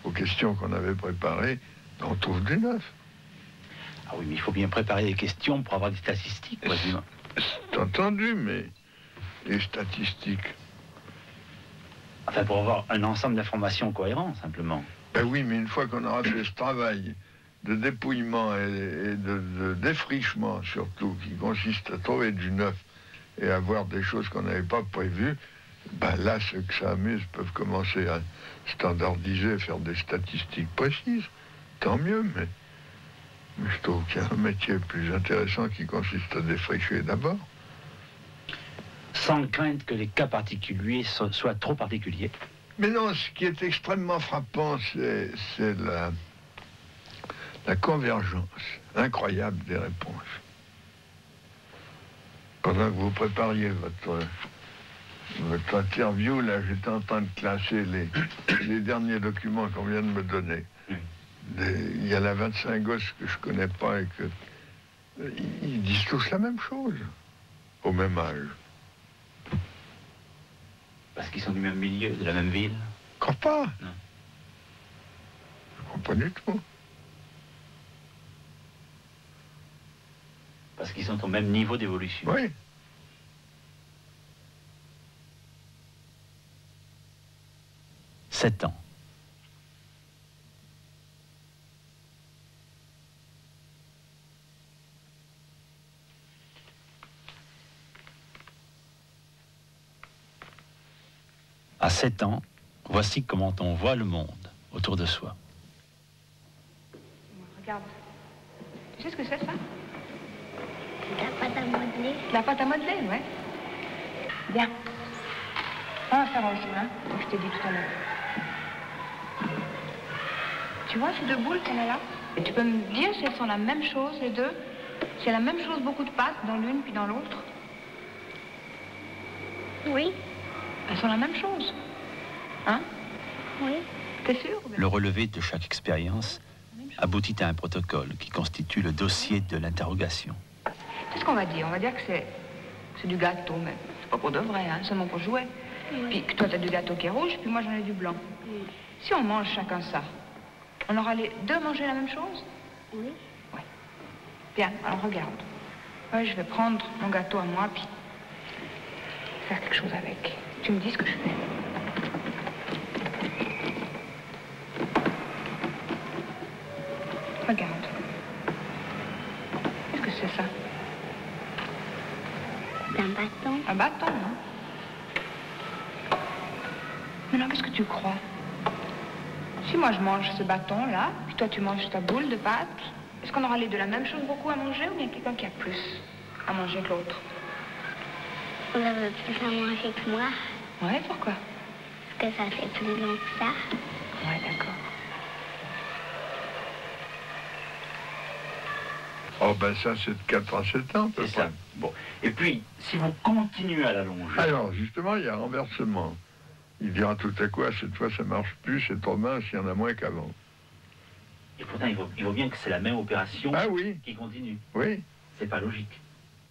aux questions qu'on avait préparées, on trouve du neuf. Ah oui, mais il faut bien préparer les questions pour avoir des statistiques, quasiment. C'est entendu, mais les statistiques... Enfin, pour avoir un ensemble d'informations cohérent, simplement. Ben oui, mais une fois qu'on aura fait ce travail de dépouillement et de défrichement, surtout, qui consiste à trouver du neuf et à voir des choses qu'on n'avait pas prévues, ben là, ceux que ça amuse peuvent commencer à standardiser, faire des statistiques précises. Tant mieux, mais je trouve qu'il y a un métier plus intéressant qui consiste à défricher d'abord. Sans crainte que les cas particuliers soient trop particuliers. Mais non, ce qui est extrêmement frappant, c'est la convergence incroyable des réponses. Pendant que vous prépariez votre interview, là, j'étais en train de classer les derniers documents qu'on vient de me donner. Il y en a 25 gosses que je connais pas et ils disent tous la même chose, au même âge. Parce qu'ils sont du même milieu, de la même ville? Je crois pas. Non. Je crois pas du tout. Parce qu'ils sont au même niveau d'évolution. Oui. « 7 ans. À 7 ans, voici comment on voit le monde autour de soi. Regarde. Tu sais ce que c'est, ça? La pâte à modeler. La pâte à modeler, ouais. Bien. On va faire un jeu, hein, comme je t'ai dit tout à l'heure. Tu vois ces deux boules qu'on a là? Et tu peux me dire si elles sont la même chose, les deux? Si c'est la même chose, beaucoup de pâtes dans l'une puis dans l'autre? Oui. Elles sont la même chose. Hein? Oui. T'es sûr? Le relevé de chaque expérience aboutit à un protocole qui constitue le dossier de l'interrogation. C'est ce qu'on va dire. On va dire que c'est du gâteau, mais c'est pas pour de vrai, hein, seulement pour jouer. Puis que toi, t'as du gâteau qui est rouge, puis moi, j'en ai du blanc. Si on mange chacun ça, on aura les deux manger la même chose? Oui. Oui. Bien, alors regarde. Ouais, je vais prendre mon gâteau à moi, puis faire quelque chose avec. Tu me dis ce que je fais. Regarde. Qu'est-ce que c'est ça? Un bâton. Un bâton, hein? Mais non, qu'est-ce que tu crois? Si moi je mange ce bâton-là, puis toi tu manges ta boule de pâte, est-ce qu'on aura les deux la même chose beaucoup à manger ou bien quelqu'un qui a plus à manger que l'autre? Vous avez plus à manger que moi. Ouais, pourquoi? Parce que ça fait plus long que ça. Ouais, d'accord. Oh ben ça, c'est de 4 à 7 ans, à peu C'est près. ça. Bon. Et puis, si vous continuez à l'allonger... Alors, justement, il y a un renversement. Il dira tout à coup, ah, cette fois, ça marche plus, c'est trop mince, il y en a moins qu'avant. Et pourtant, il vaut bien que c'est la même opération Ah oui, qui continue. oui. C'est pas logique.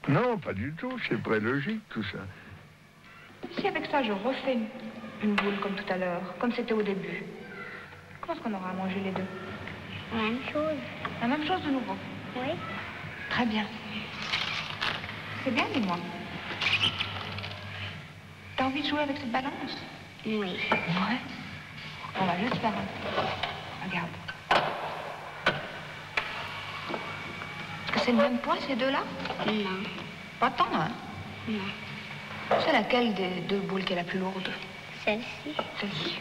Non, pas du tout, c'est prélogique, tout ça. Si avec ça je refais une boule comme tout à l'heure, comme c'était au début, comment est-ce qu'on aura à manger les deux? La même chose. La même chose de nouveau? Oui. Très bien. C'est bien, dis-moi. T'as envie de jouer avec cette balance? Oui. Ouais. On va juste faire un... Regarde. Est-ce que c'est le même poids, ces deux-là? Non. Pas tant, hein? Non. C'est laquelle des deux boules qui est la plus lourde? Celle-ci. Celle-ci.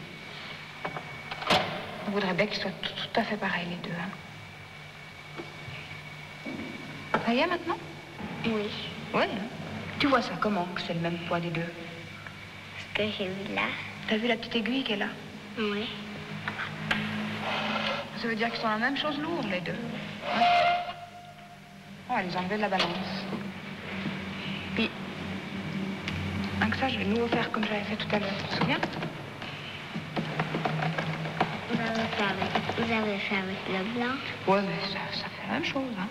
On voudrait bien qu'ils soient tout à fait pareils, les deux, hein? Ça y est maintenant? Oui. Oui. Tu vois ça comment, que c'est le même poids des deux? Ce que j'ai vu là. T'as vu la petite aiguille qui est là? Oui. Ça veut dire qu'ils sont la même chose lourde, les deux. Hein? On va les enlever de la balance. Puis, avec ça, je vais nous faire comme j'avais fait tout à l'heure. Tu te souviens? Vous avez fait avec le blanc. Ouais, mais ça fait la même chose, hein.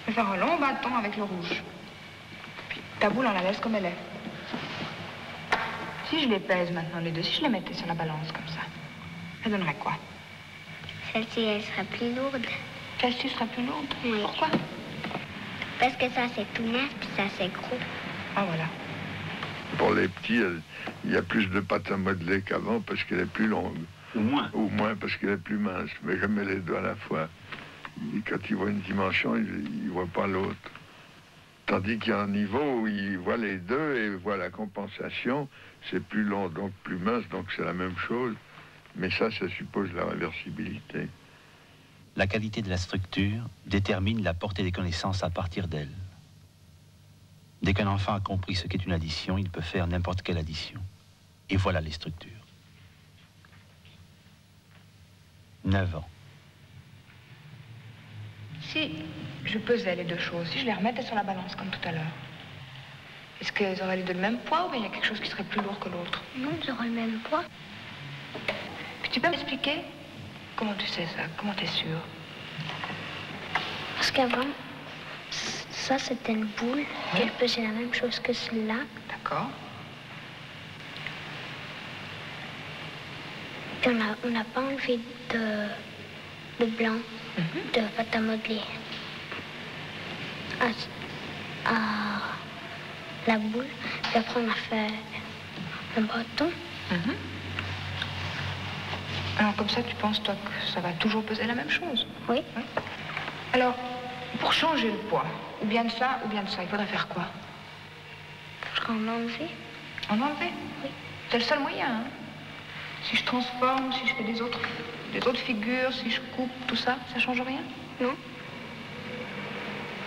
Je vais faire un long bâton avec le rouge. Puis, ta boule, on la laisse comme elle est. Si je les pèse maintenant, les deux, si je les mettais sur la balance comme ça, ça donnerait quoi? Celle-ci, elle sera plus lourde. Celle-ci sera plus lourde? Oui. Pourquoi? Parce que ça, c'est tout neuf, puis ça, c'est gros. Ah, voilà. Pour les petits, il y a plus de pâte à modeler qu'avant parce qu'elle est plus longue. Ou moins. Ou moins parce qu'elle est plus mince. Mais je mets les deux à la fois. Et quand ils voient une dimension, ils ne voient pas l'autre. Tandis qu'il y a un niveau où ils voient les deux et voient la compensation. C'est plus long, donc plus mince, donc c'est la même chose. Mais ça suppose la réversibilité. La qualité de la structure détermine la portée des connaissances à partir d'elle. Dès qu'un enfant a compris ce qu'est une addition, il peut faire n'importe quelle addition. Et voilà les structures. 9 ans. Si je pesais les deux choses, si je les remettais sur la balance comme tout à l'heure, est-ce qu'elles auraient les deux le même poids ou bien il y a quelque chose qui serait plus lourd que l'autre? Non, ils auront le même poids. Puis tu peux m'expliquer comment tu sais ça? Comment t'es sûr? Parce qu'avant, ça, c'était une boule. Oui. Elle pesait la même chose que celle-là. D'accord. Puis on n'a pas enlevé de blanc, de pâte à modeler. À la boule. Puis après, on a fait un bâton. Alors comme ça, tu penses, toi, que ça va toujours peser la même chose? Oui. Oui. Alors, pour changer le poids, ou bien de ça, ou bien de ça, il faudrait faire quoi? Je vais en enlever. En enlever? Oui. C'est le seul moyen, hein? Si je transforme, si je fais des autres figures, si je coupe, tout ça, ça change rien? Non.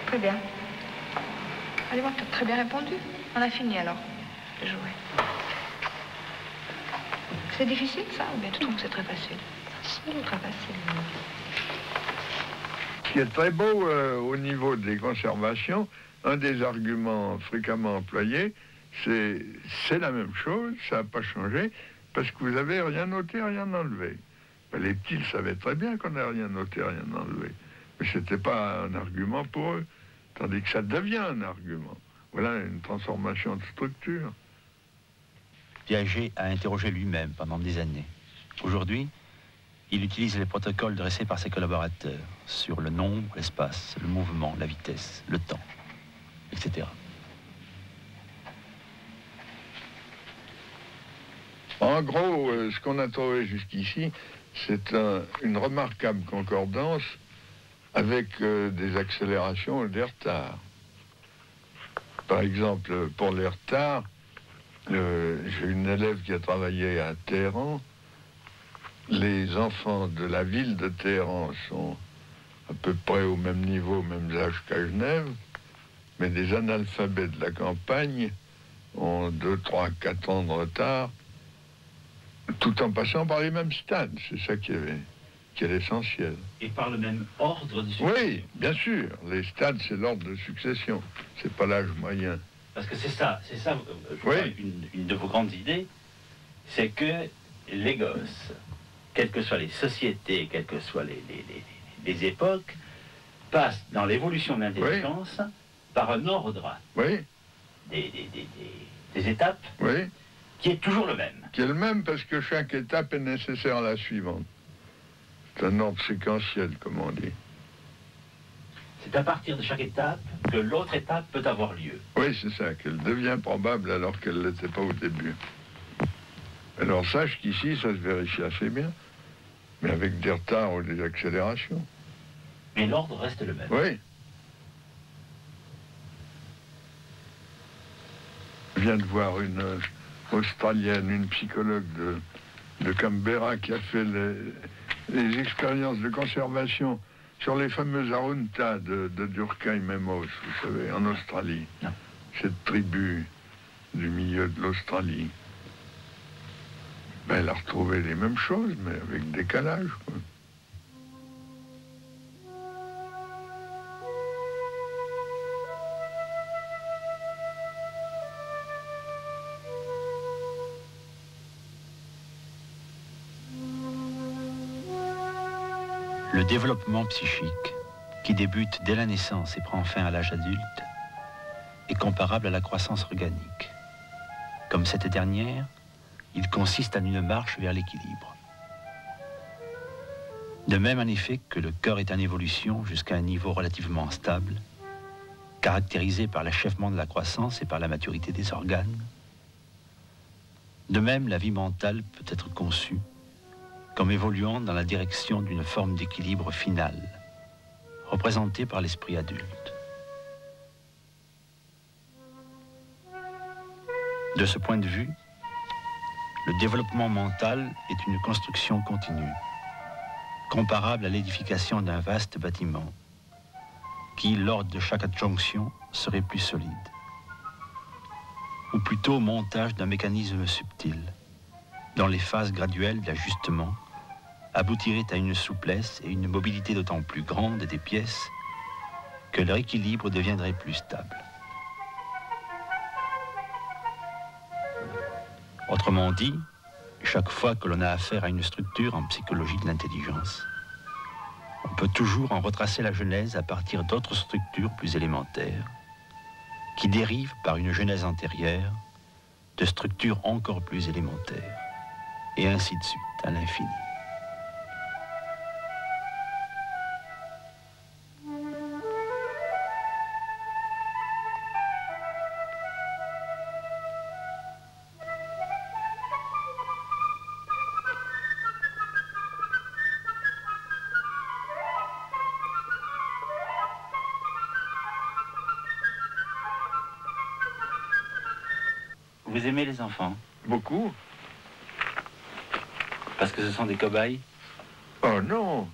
Très bien. Allez voir, tu as très bien répondu. On a fini alors de jouer. C'est difficile ça, ou bien tu trouves que c'est très facile? Facile. Très facile. Ce qui est très beau au niveau des conservations, un des arguments fréquemment employés, c'est la même chose, ça n'a pas changé, parce que vous n'avez rien noté, rien enlevé. Ben, les petits le savaient très bien qu'on n'a rien noté, rien enlevé. Mais ce n'était pas un argument pour eux, tandis que ça devient un argument. Voilà une transformation de structure. Piaget a interrogé lui-même pendant des années. Aujourd'hui, il utilise les protocoles dressés par ses collaborateurs sur le nombre, l'espace, le mouvement, la vitesse, le temps, etc. En gros, ce qu'on a trouvé jusqu'ici, c'est une remarquable concordance avec des accélérations et des retards. Par exemple, pour les retards, j'ai une élève qui a travaillé à Téhéran. Les enfants de la ville de Téhéran sont à peu près au même niveau, au même âge qu'à Genève, mais des analphabètes de la campagne ont 2, 3, 4 ans de retard, tout en passant par les mêmes stades. C'est ça qui est l'essentiel. Et par le même ordre de succession. Oui, bien sûr. Les stades, c'est l'ordre de succession. C'est pas l'âge moyen. Parce que c'est ça, je Oui. crois, une de vos grandes idées, c'est que les gosses, quelles que soient les sociétés, quelles que soient les époques, passent dans l'évolution de l'intelligence par un ordre Oui, des étapes oui. qui est toujours le même. Qui est le même parce que chaque étape est nécessaire à la suivante. C'est un ordre séquentiel, comme on dit. C'est à partir de chaque étape que l'autre étape peut avoir lieu. Oui, c'est ça, qu'elle devient probable alors qu'elle ne l'était pas au début. Alors sache qu'ici, ça se vérifie assez bien, mais avec des retards ou des accélérations. Mais l'ordre reste le même. Oui. Je viens de voir une Australienne, une psychologue de Canberra qui a fait les expériences de conservation sur les fameux Arunta de Durkheim et Mauss, vous savez, en Australie. Non. Cette tribu du milieu de l'Australie. Ben, elle a retrouvé les mêmes choses, mais avec décalage, quoi. Le développement psychique, qui débute dès la naissance et prend fin à l'âge adulte, est comparable à la croissance organique. Comme cette dernière, il consiste en une marche vers l'équilibre. De même, en effet, que le corps est en évolution jusqu'à un niveau relativement stable, caractérisé par l'achèvement de la croissance et par la maturité des organes, de même, la vie mentale peut être conçue comme évoluant dans la direction d'une forme d'équilibre final, représentée par l'esprit adulte. De ce point de vue, le développement mental est une construction continue, comparable à l'édification d'un vaste bâtiment, qui, lors de chaque adjonction, serait plus solide, ou plutôt au montage d'un mécanisme subtil, dont les phases graduelles d'ajustement aboutiraient à une souplesse et une mobilité d'autant plus grande des pièces que leur équilibre deviendrait plus stable. Autrement dit, chaque fois que l'on a affaire à une structure en psychologie de l'intelligence, on peut toujours en retracer la genèse à partir d'autres structures plus élémentaires, qui dérivent par une genèse antérieure de structures encore plus élémentaires, et ainsi de suite, à l'infini. Vous aimez les enfants? Beaucoup. Parce que ce sont des cobayes? Oh non.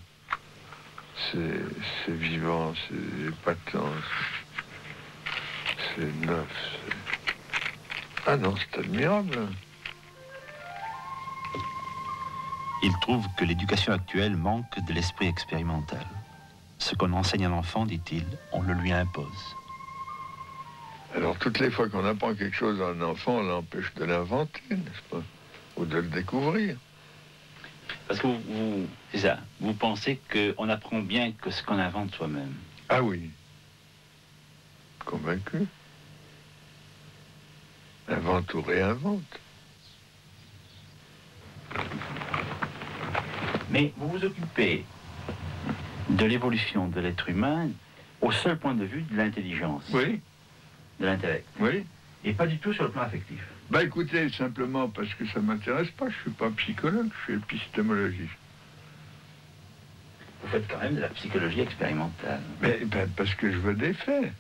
C'est vivant, c'est épatant, c'est neuf. Ah non, c'est admirable. Il trouve que l'éducation actuelle manque de l'esprit expérimental. Ce qu'on enseigne à l'enfant, dit-il, on le lui impose. Alors, toutes les fois qu'on apprend quelque chose à un enfant, on l'empêche de l'inventer, n'est-ce pas? Ou de le découvrir. Parce que c'est ça, vous pensez qu'on apprend bien que ce qu'on invente soi-même. Ah oui. Convaincu. Invente ou réinvente. Mais vous vous occupez de l'évolution de l'être humain au seul point de vue de l'intelligence. Oui. De l'intellect. Oui. Et pas du tout sur le plan affectif. Bah écoutez, simplement parce que ça m'intéresse pas, je suis pas psychologue, je suis épistémologiste. Vous faites quand même de la psychologie expérimentale. Mais ben, parce que je veux des faits.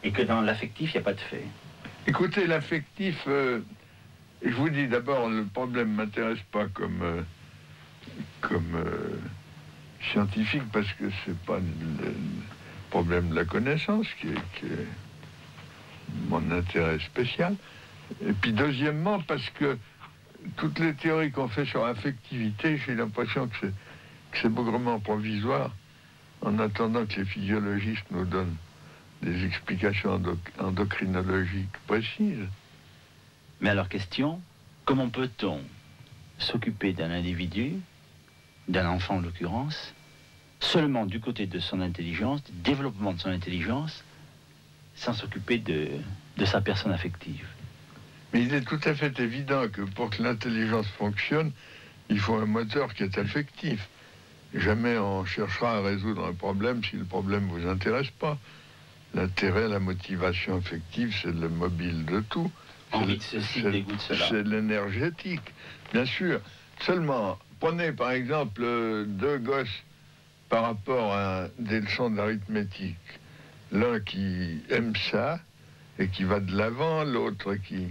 Et que dans l'affectif, il n'y a pas de fait. Écoutez, l'affectif, je vous dis d'abord, le problème ne m'intéresse pas comme scientifique, parce que c'est pas le problème de la connaissance qui est mon intérêt spécial. Et puis deuxièmement, parce que toutes les théories qu'on fait sur l'affectivité, j'ai l'impression que c'est bougrement provisoire, en attendant que les physiologistes nous donnent des explications endocrinologiques précises. Mais alors, question, comment peut-on s'occuper d'un individu, d'un enfant en l'occurrence, seulement du côté de son intelligence, du développement de son intelligence, sans s'occuper de sa personne affective? Mais il est tout à fait évident que pour que l'intelligence fonctionne, il faut un moteur qui est affectif. Jamais on cherchera à résoudre un problème si le problème ne vous intéresse pas. L'intérêt, la motivation affective, c'est le mobile de tout. Envie de ceci, dégoût de cela. C'est l'énergétique, bien sûr. Seulement, prenez par exemple deux gosses par rapport à des leçons d'arithmétique. L'un qui aime ça et qui va de l'avant, l'autre qui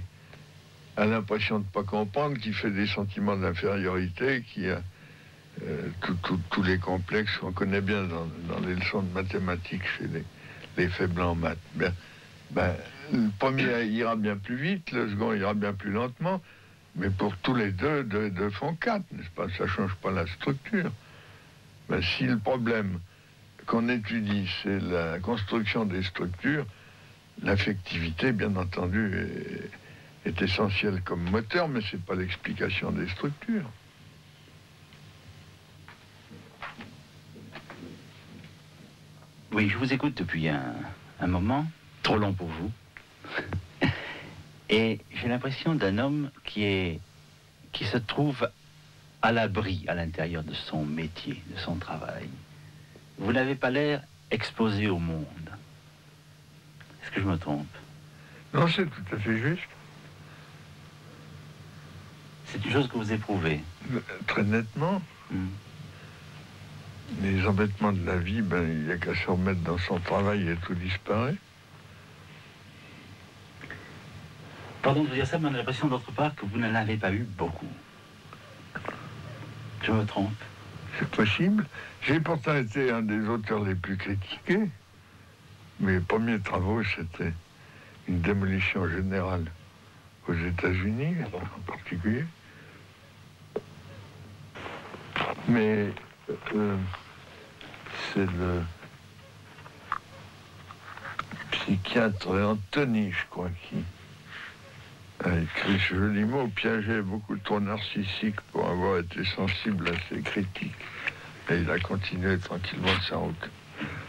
a l'impression de ne pas comprendre, qui fait des sentiments d'infériorité, qui a tous les complexes qu'on connaît bien dans les leçons de mathématiques chez les faibles en maths. Le premier ira bien plus vite, le second ira bien plus lentement, mais pour tous les deux font 4, n'est-ce pas? Ça ne change pas la structure. Si le problème qu'on étudie, c'est la construction des structures, l'affectivité, bien entendu, est essentielle comme moteur, mais ce n'est pas l'explication des structures. Oui, je vous écoute depuis un moment, trop long pour vous. Et j'ai l'impression d'un homme qui se trouve à l'abri à l'intérieur de son métier, de son travail. Vous n'avez pas l'air exposé au monde. Est-ce que je me trompe? Non, c'est tout à fait juste. C'est une chose que vous éprouvez. Très nettement. Les embêtements de la vie, il n'y a qu'à se remettre dans son travail et tout disparaît. Pardon de vous dire ça, mais on a l'impression d'autre part que vous n'en avez pas eu beaucoup. Je me trompe? C'est possible. J'ai pourtant été un des auteurs les plus critiqués. Mes premiers travaux, c'était une démolition générale aux États-Unis, en particulier. Mais c'est le psychiatre Anthony, je crois, qui a écrit ce joli mot: Piaget est beaucoup trop narcissique pour avoir été sensible à ses critiques. Et il a continué tranquillement de sa route.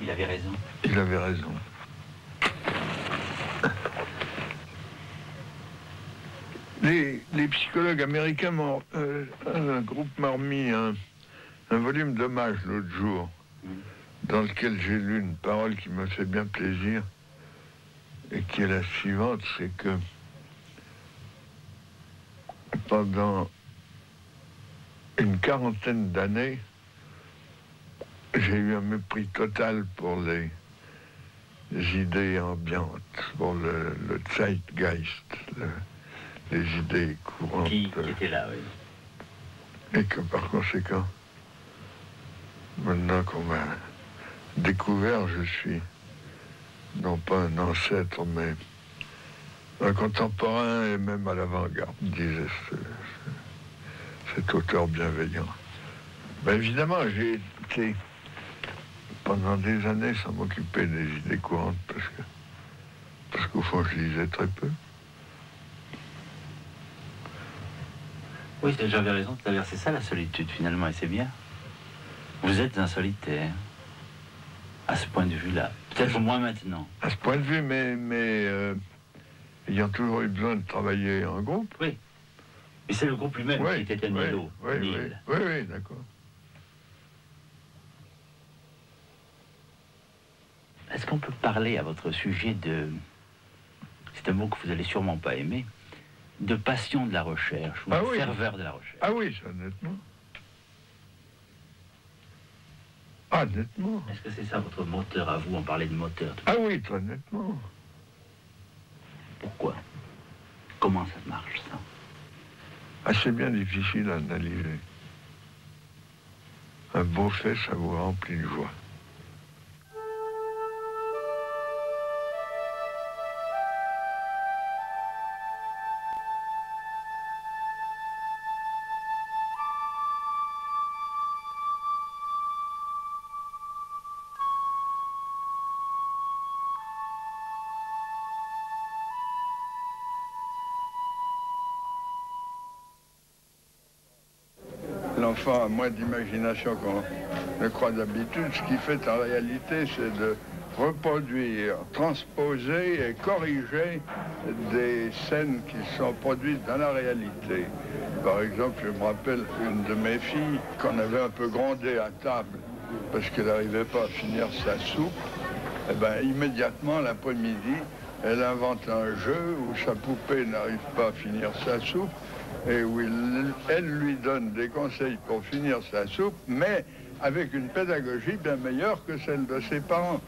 Il avait raison. Il avait raison. Les psychologues américains un groupe m'a remis un volume d'hommage l'autre jour, dans lequel j'ai lu une parole qui me fait bien plaisir, et qui est la suivante, c'est que pendant une quarantaine d'années, j'ai eu un mépris total pour les idées ambiantes, pour le zeitgeist, les idées courantes. Qui était là, oui. Et que par conséquent, maintenant qu'on m'a découvert, je suis non pas un ancêtre, mais un contemporain et même à l'avant-garde, disait cet auteur bienveillant. Évidemment, j'ai été pendant des années sans m'occuper des idées courantes, parce qu'au fond, je lisais très peu. Oui, j'avais raison tout à l'heure, c'est ça la solitude finalement, et c'est bien. Vous êtes un solitaire, à ce point de vue-là. Peut-être moins maintenant. À ce point de vue, mais ayant toujours eu besoin de travailler en groupe. Oui. Mais c'est le groupe lui-même qui était un îlot. Oui, d'accord. Est-ce qu'on peut parler à votre sujet de... C'est un mot que vous allez sûrement pas aimer, de passion de la recherche, ou de ferveur de la recherche? Ah oui, ça, nettement. Ah, nettement. Est-ce que c'est ça votre moteur à vous? On parlait de moteur. Ah oui, très nettement. Pourquoi? Comment ça marche, ça? Ah, c'est bien difficile à analyser. Un beau fait, ça vous remplit de joie. L'enfant a moins d'imagination qu'on ne croit d'habitude. Ce qu'il fait en réalité, c'est de reproduire, transposer et corriger des scènes qui sont produites dans la réalité. Par exemple, je me rappelle une de mes filles qu'on avait un peu grondée à table parce qu'elle n'arrivait pas à finir sa soupe. Eh bien, immédiatement, l'après-midi, elle invente un jeu où sa poupée n'arrive pas à finir sa soupe et où elle lui donne des conseils pour finir sa soupe, mais avec une pédagogie bien meilleure que celle de ses parents.